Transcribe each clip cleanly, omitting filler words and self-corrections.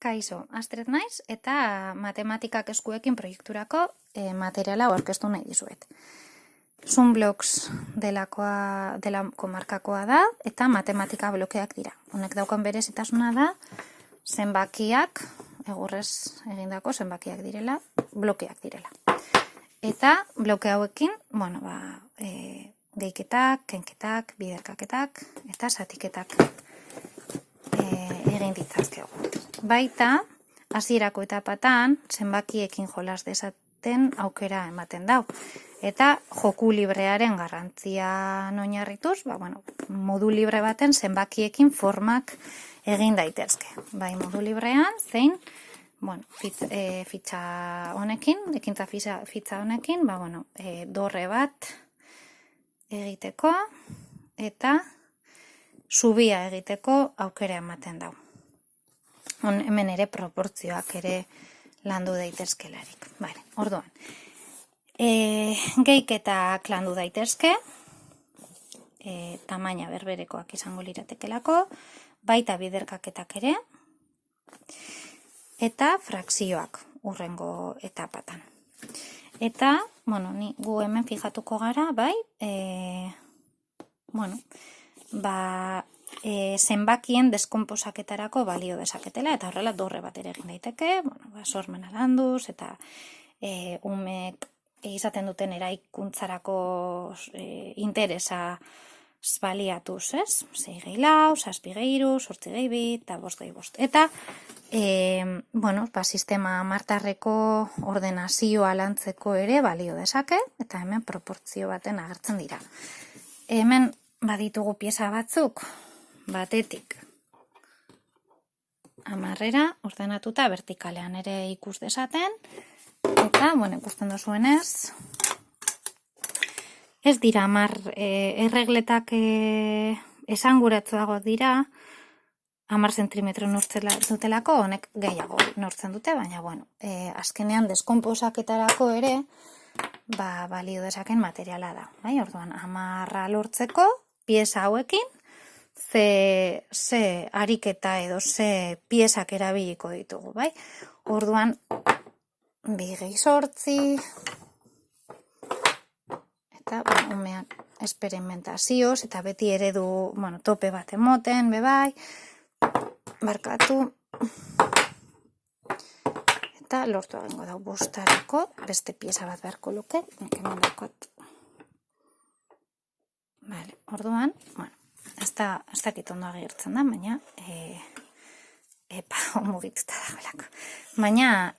Kaixo, Astrid naiz eta matematikak eskuekin proiekturako materiala aurkeztu nahi dizuet. Sunblocks delako markakoa da eta matematika blokeak dira. Honek daukan berezitasuna da zenbakiak, egurrez egindako zenbakiak direla, blokeak direla. Eta bloke hauekin, gehiketak, kenketak, biderkaketak eta zatiketak egin ditzazkegu. Baita, hasierako etapatan, zenbakiekin jolas dezaten aukera ematen dau. Eta joku librearen garrantzia oinarrituz, modu libre baten zenbakiekin formak egin daitezke. Bai, modu librean, zein, fitxa honekin, ekintza fitxa honekin, dorre bat egiteko eta zubia egiteko aukera ematen dau. Hemen ere proportzioak ere landu daitezkelarik. Orduan, gehiketak landu daitezke, tamaina berberekoak izango liratekelako, baita biderkaketak ere, eta frakzioak hurrengo etapatan. Eta, gu hemen fijatuko gara, zenbakien deskonposaketarako balio dezaketela, eta horrela dorre bat ere egin daiteke, sormena landuz, eta umek izaten duten eraikuntzarako interesa baliatuz, ez? 6 gehi lau, 7 gehi 3, 8 gehi 2, eta 5 gehi 5. Eta, sistema martarreko ordenazioa lantzeko ere balio dezake, eta hemen proportzio baten agertzen dira. Hemen baditugu pieza batzuk, batetik 10 ordenatuta vertikalean ere ikus dezaten, eta, ikusten dozuenez, ez dira 10 erregletak esanguratsuago dira, 10 zentimetro nortzen dutelako, honek gehiago nortzen dute, baina, azkenean deskonposaketarako ere, balio dezaken materiala da. Orduan, 10 lortzeko, pieza hauekin, ze ariketa edo ze piezak erabiliko ditugu, bai? Orduan, 2 gehi 8, eta, umean esperimentazioz, eta beti eredu, tope bat emoten, bebai, barkatu, eta lortu egingo da 5 beste pieza bat beharko luke, nik hemen dakot. Orduan, ez dakit ondo agertzen da, baina, mugituta dagoelako. Baina,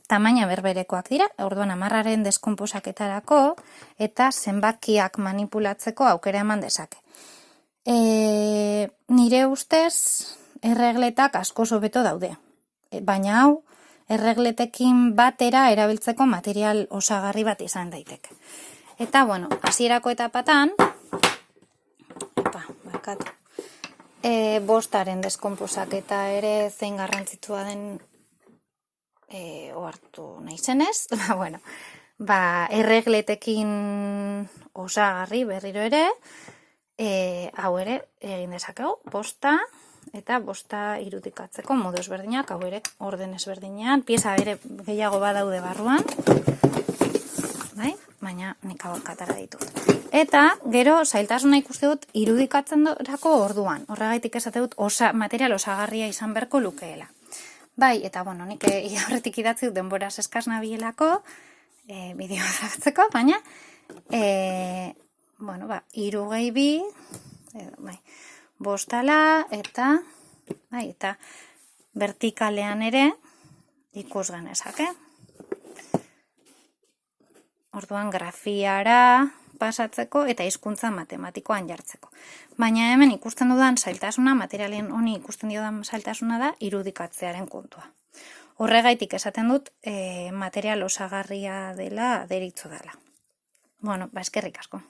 tamaina berberekoak dira, orduan 10aren deskonposaketarako eta zenbakiak manipulatzeko aukera eman dezake. Nire ustez, erregletak asko hobeto daude, baina hau, erregletekin batera erabiltzeko material osagarri bat izan daiteke. Eta, hasierako etapatan, 5aren deskonposaketa ere zein garrantzitsua den ohartu nahi zenez, erregletekin osagarri berriro ere, hau ere egin dezakegu, 5 eta 5 irudikatzeko modu ezberdinak, hau ere orden ezberdinean, pieza ere gehiago badaude barruan, baina nik hau katara ditut. Eta, gero, zailtasuna ikuste dut irudikatzen dorako orduan. Horregaitik esate dut material osagarria izan berko lukeela. Eta, nik horretik idatzi dut denboraz eskaz nabielako, bideoa zagatzeko, baina, 3 gehi 2, 5 eta vertikalean ere ikus genezake. Orduan, grafiara pasatzeko eta hizkuntza matematikoan jartzeko. Baina hemen ikusten dudan zailtasuna, materialen honi ikusten diodan zailtasuna da irudikatzearen kontua. Horregaitik esaten dut material osagarria dela deritzo dela. Eskerrik asko.